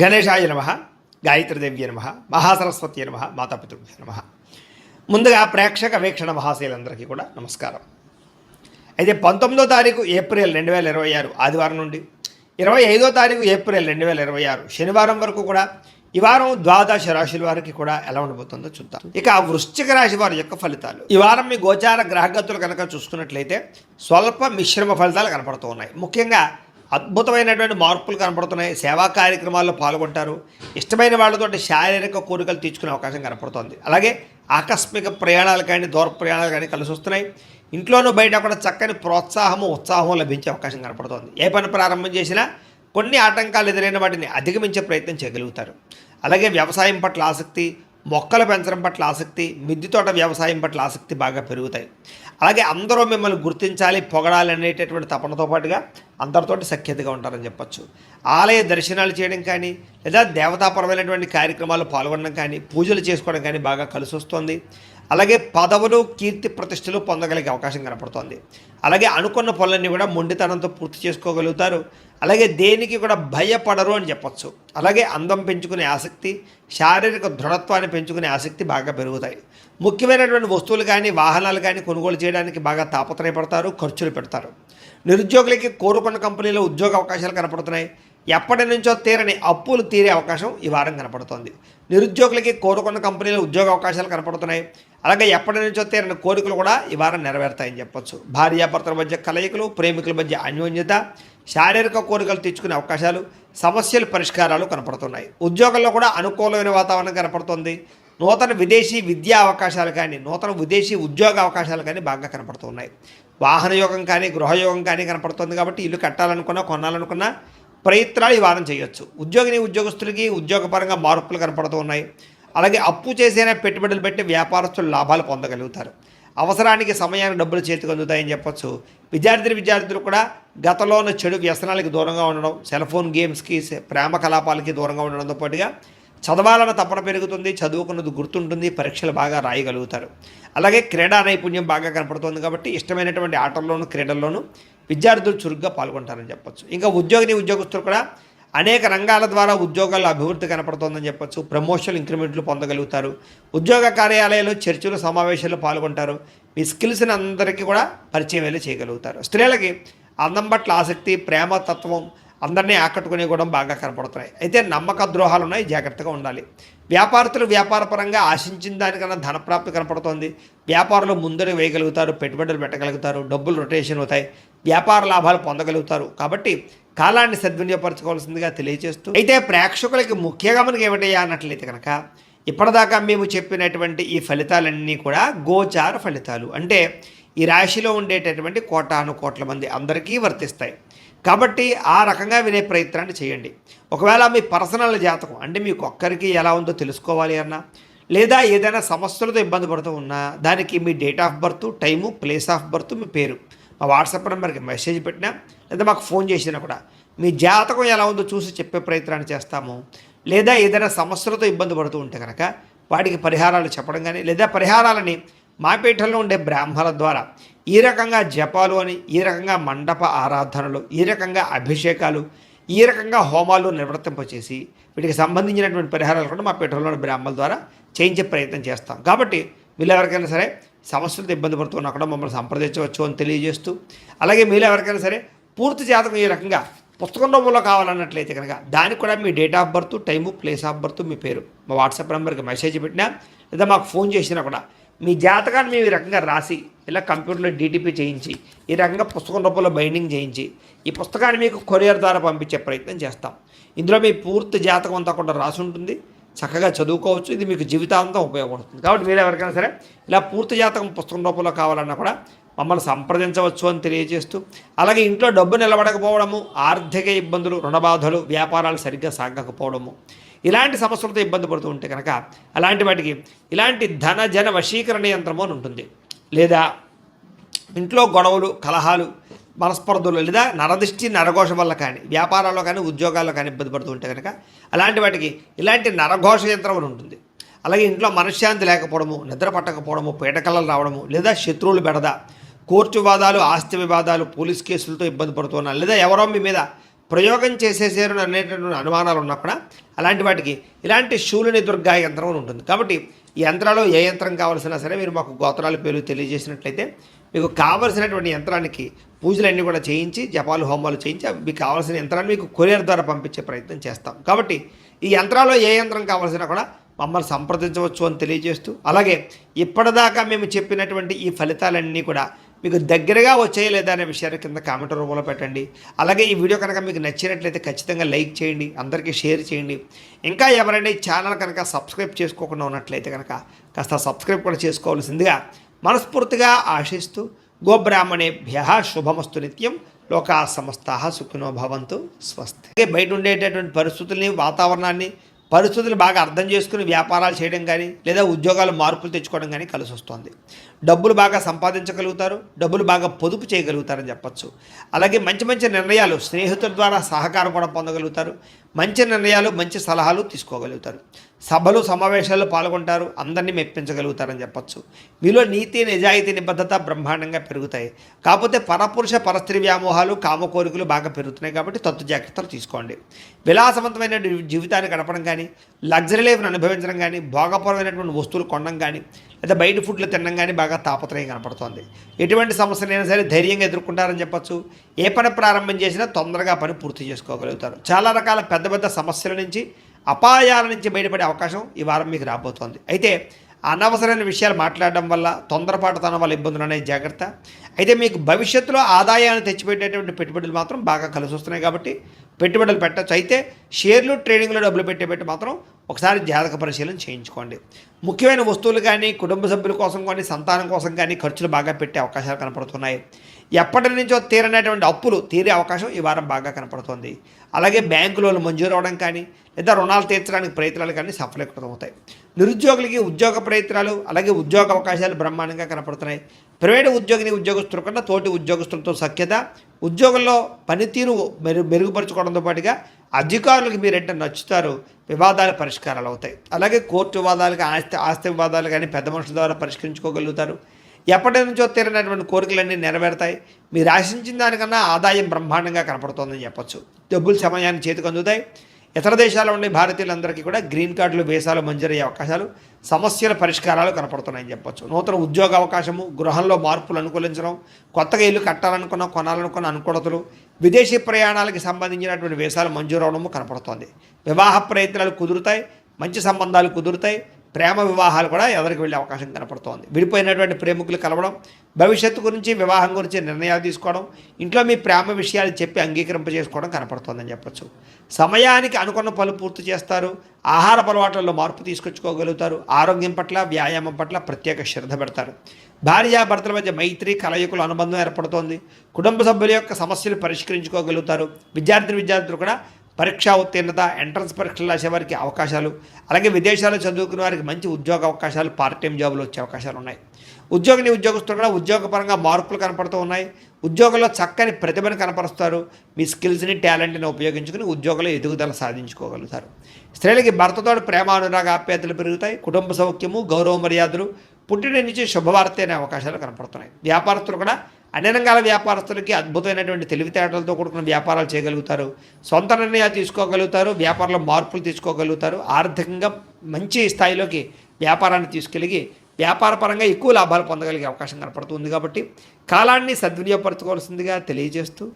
గణేశాయ నమ, గాయత్రీదేవ్య నమ, మహాసరస్వతి నమ, మాతాపితృభ్య నమ. ముందుగా ప్రేక్షక వీక్షణ మహాశయులందరికీ కూడా నమస్కారం. అయితే 19వ తారీఖు ఏప్రిల్ 2026 ఆదివారం నుండి 25వ తారీఖు ఏప్రిల్ 2026 శనివారం వరకు కూడా ఈ వారం ద్వాదశ రాశుల వారికి కూడా ఎలా ఉండబోతుందో చూద్దాం. ఇక వృశ్చిక రాశి వారి యొక్క ఫలితాలు. ఈ వారం మీ గోచార గ్రహగతులు కనుక చూసుకున్నట్లయితే స్వల్ప మిశ్రమ ఫలితాలు కనపడుతూ ఉన్నాయి. ముఖ్యంగా అద్భుతమైనటువంటి మార్పులు కనపడుతున్నాయి. సేవా కార్యక్రమాల్లో పాల్గొంటారు. ఇష్టమైన వాళ్ళతో శారీరక కోరికలు తీర్చుకునే అవకాశం కనపడుతోంది. అలాగే ఆకస్మిక ప్రయాణాలు కానీ దూర ప్రయాణాలు కానీ కలిసి వస్తున్నాయి. ఇంట్లోనూ బయట కూడా చక్కని ప్రోత్సాహము ఉత్సాహం లభించే అవకాశం కనపడుతోంది. ఏ పని ప్రారంభం చేసినా కొన్ని ఆటంకాలు ఎదురైన వాటిని అధిగమించే ప్రయత్నం చేయగలుగుతారు. అలాగే వ్యవసాయం పట్ల ఆసక్తి, మొక్కలు పెంచడం పట్ల ఆసక్తి, మిద్దె తోట వ్యవసాయం పట్ల ఆసక్తి బాగా పెరుగుతాయి. అలాగే అందరూ మిమ్మల్ని గుర్తించాలి, పొగడాలి అనేటటువంటి తపనతో పాటుగా అందరితోటి సఖ్యతగా ఉంటారని చెప్పచ్చు. ఆలయ దర్శనాలు చేయడం కానీ లేదా దేవతాపరమైనటువంటి కార్యక్రమాల్లో పాల్గొనడం కానీ పూజలు చేసుకోవడం కానీ బాగా కలిసి వస్తుంది. అలాగే పదవులు కీర్తి ప్రతిష్టలు పొందగలిగే అవకాశం కనపడుతోంది. అలాగే అనుకున్న పనులన్నీ కూడా మొండితనంతో పూర్తి చేసుకోగలుగుతారు. అలాగే దేనికి కూడా భయపడరు అని చెప్పచ్చు. అలాగే అందం పెంచుకునే ఆసక్తి, శారీరక దృఢత్వాన్ని పెంచుకునే ఆసక్తి బాగా పెరుగుతాయి. ముఖ్యమైనటువంటి వస్తువులు కానీ వాహనాలు కానీ కొనుగోలు చేయడానికి బాగా తాపత్రయపడతారు, ఖర్చులు పెడతారు. నిరుద్యోగులకి కోరుకున్న కంపెనీలో ఉద్యోగ అవకాశాలు కనపడుతున్నాయి. ఎప్పటి నుంచో తీరని అప్పులు తీరే అవకాశం ఈ వారం కనపడుతోంది. నిరుద్యోగులకి కోరుకున్న కంపెనీలో ఉద్యోగ అవకాశాలు కనపడుతున్నాయి. అలాగే ఎప్పటి నుంచో తీరని కోరికలు కూడా ఈ వారం నెరవేరుతాయని చెప్పొచ్చు. భార్యాభర్తల మధ్య కలయికలు, ప్రేమికుల మధ్య అన్యోన్యత, శారీరక కోరికలు తెచ్చుకునే అవకాశాలు, సమస్యల పరిష్కారాలు కనపడుతున్నాయి. ఉద్యోగంలో కూడా అనుకూలమైన వాతావరణం కనపడుతుంది. నూతన విదేశీ విద్యా అవకాశాలు కానీ నూతన విదేశీ ఉద్యోగ అవకాశాలు కానీ బాగా కనపడుతున్నాయి. వాహన యోగం కానీ గృహయోగం కానీ కనపడుతుంది. కాబట్టి ఇల్లు కట్టాలనుకున్నా కొనాలనుకున్నా ప్రయత్నాలు ఈ వారం చేయొచ్చు. ఉద్యోగస్తులకి ఉద్యోగపరంగా మార్పులు కనపడుతూ ఉన్నాయి. అలాగే అప్పు చేసైనా పెట్టుబడులు పెట్టి వ్యాపారస్తులు లాభాలు పొందగలుగుతారు. అవసరానికి సమయానికి డబ్బులు చేతికి అందుతాయని చెప్పొచ్చు. విద్యార్థులు కూడా గతంలో ఉన్న చెడు వ్యసనాలకి దూరంగా ఉండడం, సెల్ ఫోన్ గేమ్స్కి, ప్రేమ కలాపాలకి దూరంగా ఉండడంతో పాటుగా చదవాలన్న తపన పెరుగుతుంది. చదువుకున్నది గుర్తుంటుంది. పరీక్షలు బాగా రాయగలుగుతారు. అలాగే క్రీడా నైపుణ్యం బాగా కనపడుతుంది. కాబట్టి ఇష్టమైనటువంటి ఆటల్లోనూ క్రీడల్లోనూ విద్యార్థులు చురుగ్గా పాల్గొంటారని చెప్పొచ్చు. ఇంకా ఉద్యోగస్తులు కూడా అనేక రంగాల ద్వారా ఉద్యోగాల్లో అభివృద్ధి కనపడుతోందని చెప్పొచ్చు. ప్రమోషన్ ఇంక్రిమెంట్లు పొందగలుగుతారు. ఉద్యోగ కార్యాలయాలు, చర్చలు, సమావేశాల్లో పాల్గొంటారు. మీ స్కిల్స్ని అందరికీ కూడా పరిచయం చేయగలుగుతారు. స్త్రీలకి అందం పట్ల ఆసక్తి, ప్రేమ తత్వం అందరినీ ఆకట్టుకునే కూడా బాగా కనపడుతున్నాయి. అయితే నమ్మక ద్రోహాలు ఉన్నాయి, జాగ్రత్తగా ఉండాలి. వ్యాపారస్తులు వ్యాపారపరంగా ఆశించిన దానికన్నా ధనప్రాప్తి కనపడుతోంది. వ్యాపారంలో ముందర వేయగలుగుతారు, పెట్టుబడులు పెట్టగలుగుతారు, డబ్బులు రొటేషన్ అవుతాయి, వ్యాపార లాభాలు పొందగలుగుతారు. కాబట్టి కాలాన్ని సద్వినియోగపరచుకోవాల్సిందిగా తెలియజేస్తూ, అయితే ప్రేక్షకులకి ముఖ్యంగా మనకి ఏమిటయ్యా అన్నట్లయితే కనుక ఇప్పటిదాకా మేము చెప్పినటువంటి ఈ ఫలితాలన్నీ కూడా గోచార ఫలితాలు. అంటే ఈ రాశిలో ఉండేటటువంటి కోటాను కోట్ల మంది అందరికీ వర్తిస్తాయి. కాబట్టి ఆ రకంగా వినే ప్రయత్నాన్ని చేయండి. ఒకవేళ మీ పర్సనల్ జాతకం అంటే మీకు ఒక్కరికి ఎలా ఉందో తెలుసుకోవాలి అన్నా, లేదా ఏదైనా సమస్యలతో ఇబ్బంది పడుతూ ఉన్నా దానికి మీ date of birth, time, place of birth, మీ పేరు మా వాట్సాప్ నెంబర్కి మెసేజ్ పెట్టినా లేదా మాకు ఫోన్ చేసినా కూడా మీ జాతకం ఎలా ఉందో చూసి చెప్పే ప్రయత్నాన్ని చేస్తాము. లేదా ఏదైనా సమస్యలతో ఇబ్బంది పడుతూ ఉంటే కనుక వాటికి పరిహారాలు చెప్పడం కానీ లేదా పరిహారాలని మా పీఠంలో ఉండే బ్రాహ్మణుల ద్వారా ఈ రకంగా జపాలు అని, ఈ రకంగా మండప ఆరాధనలు, ఈ రకంగా అభిషేకాలు, ఈ రకంగా హోమాలు నిర్వర్తింపచేసి వీటికి సంబంధించినటువంటి పరిహారాలు కూడా మా పీఠంలోని బ్రాహ్మణుల ద్వారా చేయించే ప్రయత్నం చేస్తాం. కాబట్టి వీళ్ళు ఎవరికైనా సరే సమస్యలతో ఇబ్బంది పడుతున్నా కూడా మమ్మల్ని సంప్రదించవచ్చు అని తెలియజేస్తూ, అలాగే మీరు ఎవరికైనా సరే పూర్తి జాతకం ఈ రకంగా పుస్తకం రూపంలో కావాలన్నట్లయితే కనుక దానికి కూడా మీ date of birth, time, place of birth, మీ పేరు మా వాట్సాప్ నెంబర్కి మెసేజ్ పెట్టినా లేదా మాకు ఫోన్ చేసినా కూడా మీ జాతకాన్ని మేము ఈ రకంగా రాసి ఇలా కంప్యూటర్లో డీటీపీ చేయించి ఈ రకంగా పుస్తకం రూపంలో బైండింగ్ చేయించి ఈ పుస్తకాన్ని మీకు కొరియర్ ద్వారా పంపించే ప్రయత్నం చేస్తాం. ఇందులో మీ పూర్తి జాతకం అంతా కూడా రాసి ఉంటుంది. చక్కగా చదువుకోవచ్చు. ఇది మీకు జీవితాంతం ఉపయోగపడుతుంది. కాబట్టి మీరు ఎవరికైనా సరే ఇలా పూర్తి జాతకం పుస్తకం రూపంలో కావాలన్నా కూడా మమ్మల్ని సంప్రదించవచ్చు అని తెలియజేస్తూ, అలాగే ఇంట్లో డబ్బు నిలబడకపోవడము, ఆర్థిక ఇబ్బందులు, రుణబాధలు, వ్యాపారాలు సరిగ్గా సాగకపోవడము, ఇలాంటి సమస్యలతో ఇబ్బంది పడుతూ ఉంటే కనుక అలాంటి వాటికి ఇలాంటి ధన జన వశీకరణ యంత్రము అని ఉంటుంది. లేదా ఇంట్లో గొడవలు, కలహాలు, మనస్పర్ధలు లేదా నరదిష్టి నరఘోష వల్ల కానీ వ్యాపారాల్లో కానీ ఉద్యోగాల్లో కానీ ఇబ్బంది పడుతూ ఉంటే కనుక అలాంటి వాటికి ఇలాంటి నరఘోష యంత్రం అని ఉంటుంది. అలాగే ఇంట్లో మనశ్శాంతి లేకపోవడము, నిద్ర పట్టకపోవడము, పీడకలలు రావడము, లేదా శత్రువులు బెడద, కోర్టు వివాదాలు, ఆస్తి వివాదాలు, పోలీస్ కేసులతో ఇబ్బంది పడుతున్నా, లేదా ఎవరో మీ మీద ప్రయోగం చేసేసారు అనేటటువంటి అనుమానాలు ఉన్నా కూడా అలాంటి వాటికి ఇలాంటి శూలిని దుర్గా యంత్రం అని ఉంటుంది. కాబట్టి ఈ యంత్రాలు ఏ యంత్రం కావాల్సినా సరే మీరు మాకు గోత్రాల పేర్లు తెలియజేసినట్లయితే మీకు కావలసినటువంటి యంత్రానికి పూజలన్నీ కూడా చేయించి జపాలు హోమాలు చేయించి మీకు కావాల్సిన యంత్రాన్ని మీకు కొరియర్ ద్వారా పంపించే ప్రయత్నం చేస్తాం. కాబట్టి ఈ యంత్రాల్లో ఏ యంత్రం కావాల్సినా కూడా మమ్మల్ని సంప్రదించవచ్చు అని తెలియజేస్తూ, అలాగే ఇప్పటిదాకా మేము చెప్పినటువంటి ఈ ఫలితాలన్నీ కూడా మీకు దగ్గరగా వచ్చాయి లేదా అనే విషయాన్ని కింద కామెంట్ రూపంలో పెట్టండి. అలాగే ఈ వీడియో కనుక మీకు నచ్చినట్లయితే ఖచ్చితంగా లైక్ చేయండి, అందరికీ షేర్ చేయండి. ఇంకా ఎవరైనా ఈ ఛానల్ కనుక సబ్స్క్రైబ్ చేసుకోకుండా ఉన్నట్లయితే కనుక కాస్త సబ్స్క్రైబ్ కూడా చేసుకోవాల్సిందిగా మనస్ఫూర్తిగా ఆశిస్తూ, గోబ్రాహ్మణేభ్య శుభమస్తు నిత్యం, లోకా సమస్తాః సుఖినో భవంతు, స్వస్తి. బయట ఉండేటటువంటి పరిస్థితుల్ని, వాతావరణాన్ని, పరిస్థితులు బాగా అర్థం చేసుకుని వ్యాపారాలు చేయడం కానీ లేదా ఉద్యోగాలు మార్పులు తెచ్చుకోవడం కానీ కలిసి వస్తుంది. డబ్బులు బాగా సంపాదించగలుగుతారు, డబ్బులు బాగా పొదుపు చేయగలుగుతారని చెప్పచ్చు. అలాగే మంచి మంచి నిర్ణయాలు, స్నేహితుల ద్వారా సహకారం కూడా పొందగలుగుతారు. మంచి నిర్ణయాలు, మంచి సలహాలు తీసుకోగలుగుతారు. సభలు సమావేశాల్లో పాల్గొంటారు, అందరినీ మెప్పించగలుగుతారని చెప్పచ్చు. మీలో నీతి, నిజాయితీ, నిబద్ధత బ్రహ్మాండంగా పెరుగుతాయి. కాకపోతే పరపురుష పరస్త్రీ వ్యామోహాలు, కామ కోరికలు బాగా పెరుగుతున్నాయి. కాబట్టి తత్తు జాగ్రత్తలు తీసుకోండి. విలాసవంతమైన జీవితాన్ని గడపడం కానీ, లగ్జరీ లైఫ్ను అనుభవించడం కానీ, భోగపరమైనటువంటి వస్తువులు కొనడం కానీ లేదా బయట ఫుడ్లు తినడం కానీ బాగా తాపత్రయం కనపడుతోంది. ఎటువంటి సమస్యలైనా సరే ధైర్యంగా ఎదుర్కొంటారని చెప్పచ్చు. ఏ పని ప్రారంభం చేసినా తొందరగా పని పూర్తి చేసుకోగలుగుతారు. చాలా రకాల పెద్ద పెద్ద సమస్యల నుంచి, అపాయాల నుంచి బయటపడే అవకాశం ఈ వారం మీకు రాబోతోంది. అయితే అనవసరమైన విషయాలు మాట్లాడడం వల్ల, తొందరపాటుతనం వల్ల ఇబ్బందులు అనేది జాగ్రత్త. అయితే మీకు భవిష్యత్తులో ఆదాయాన్ని తెచ్చిపెట్టేటువంటి పెట్టుబడులు మాత్రం బాగా కలిసి వస్తున్నాయి. కాబట్టి పెట్టుబడులు పెట్టచ్చు. అయితే షేర్లు, ట్రేడింగ్లో డబ్బులు పెట్టేపెట్టి మాత్రం ఒకసారి జాతక పరిశీలన చేయించుకోండి. ముఖ్యమైన వస్తువులు కానీ, కుటుంబ సభ్యుల కోసం కానీ, సంతానం కోసం కానీ ఖర్చులు బాగా పెట్టే అవకాశాలు కనపడుతున్నాయి. ఎప్పటి నుంచో తీరనటువంటి అప్పులు తీరే అవకాశం ఈ వారం బాగా కనపడుతుంది. అలాగే బ్యాంకు లోన్లు మంజూరు అవడం కానీ లేదా రుణాలు తీర్చడానికి ప్రయత్నాలు కానీ సఫలీకృతమవుతాయి. నిరుద్యోగులకి ఉద్యోగ ప్రయత్నాలు, అలాగే ఉద్యోగ అవకాశాలు బ్రహ్మాండంగా కనపడుతున్నాయి. ప్రైవేటు ఉద్యోగుల కన్నా తోటి ఉద్యోగస్తులతో సఖ్యత, ఉద్యోగంలో పనితీరు మెరుగుపరచుకోవడంతో పాటుగా అధికారులకు మీరంటే నచ్చుతారు. వివాదాల పరిష్కారాలు అవుతాయి. అలాగే కోర్టు వివాదాలుగా, ఆస్తి వివాదాలు కానీ పెద్ద మనుషుల ద్వారా పరిష్కరించుకోగలుగుతారు. ఎప్పటి నుంచో తీరినటువంటి కోరికలన్నీ నెరవేరుతాయి. మీరు ఆశించిన దానికన్నా ఆదాయం బ్రహ్మాండంగా కనపడుతోందని చెప్పచ్చు. డబ్బులు సమయాన్ని చేతికి అందుతాయి. ఇతర దేశాల్లో ఉండే భారతీయులందరికీ కూడా గ్రీన్ కార్డులు, వీసాలు మంజూరయ్యే అవకాశాలు, సమస్యల పరిష్కారాలు కనపడుతున్నాయని చెప్పచ్చు. నూతన ఉద్యోగ అవకాశము, గృహంలో మార్పులు అనుకూలించడం, కొత్తగా ఇల్లు కట్టాలనుకున్న, కొనాలనుకున్న అనుకూలతలు, విదేశీ ప్రయాణాలకు సంబంధించినటువంటి వీసాలు మంజూరు అవడము కనపడుతోంది. వివాహ ప్రయత్నాలు కుదురుతాయి, మంచి సంబంధాలు కుదురుతాయి. ప్రేమ వివాహాలు కూడా ఎదురికి వెళ్ళే అవకాశం కనపడుతోంది. విడిపోయినటువంటి ప్రేమికులు కలవడం, భవిష్యత్తు గురించి, వివాహం గురించి నిర్ణయాలు తీసుకోవడం, ఇంట్లో మీ ప్రేమ విషయాలు చెప్పి అంగీకరింపజేసుకోవడం కనపడుతోందని చెప్పచ్చు. సమయానికి అనుకున్న పనులు పూర్తి చేస్తారు. ఆహార అలవాట్లలో మార్పు తీసుకొచ్చుకోగలుగుతారు. ఆరోగ్యం పట్ల, వ్యాయామం పట్ల ప్రత్యేక శ్రద్ధ పెడతారు. భార్యాభర్తల మధ్య మైత్రి, కలయికల అనుబంధం ఏర్పడుతోంది. కుటుంబ సభ్యుల యొక్క సమస్యలు పరిష్కరించుకోగలుగుతారు. విద్యార్థులు కూడా పరీక్షా ఉత్తీర్ణత, ఎంట్రన్స్ పరీక్షలు రాసే వారికి అవకాశాలు, అలాగే విదేశాల్లో చదువుకునే వారికి మంచి ఉద్యోగ అవకాశాలు, పార్ట్ టైం జాబులు వచ్చే అవకాశాలు ఉన్నాయి. ఉద్యోగస్తులు కూడా ఉద్యోగపరంగా మార్పులు కనపడుతూ ఉన్నాయి. ఉద్యోగంలో చక్కని ప్రతిభను కనపరుస్తారు. మీ స్కిల్స్ని, టాలెంట్ని ఉపయోగించుకుని ఉద్యోగంలో ఎదుగుదల సాధించుకోగలుగుతారు. స్త్రీలకి భర్తతో ప్రేమ, అనురాగ, ఆప్యాయతలు పెరుగుతాయి. కుటుంబ సౌఖ్యము, గౌరవ మర్యాదలు, పుట్టిన నుంచి శుభవార్త అనే అవకాశాలు కనపడుతున్నాయి. వ్యాపారస్తులు కూడా అన్ని రంగాల వ్యాపారస్తులకి అద్భుతమైనటువంటి తెలివితేటలతో కూడుకున్న వ్యాపారాలు చేయగలుగుతారు. సొంత నిర్ణయాలు తీసుకోగలుగుతారు. వ్యాపారంలో మార్పులు తీసుకోగలుగుతారు. ఆర్థికంగా మంచి స్థాయిలోకి వ్యాపారాన్ని తీసుకెళ్ళి వ్యాపారపరంగా ఎక్కువ లాభాలు పొందగలిగే అవకాశం కనపడుతుంది. కాబట్టి కాలాన్ని సద్వినియోగపరచుకోవాల్సిందిగా తెలియజేస్తూ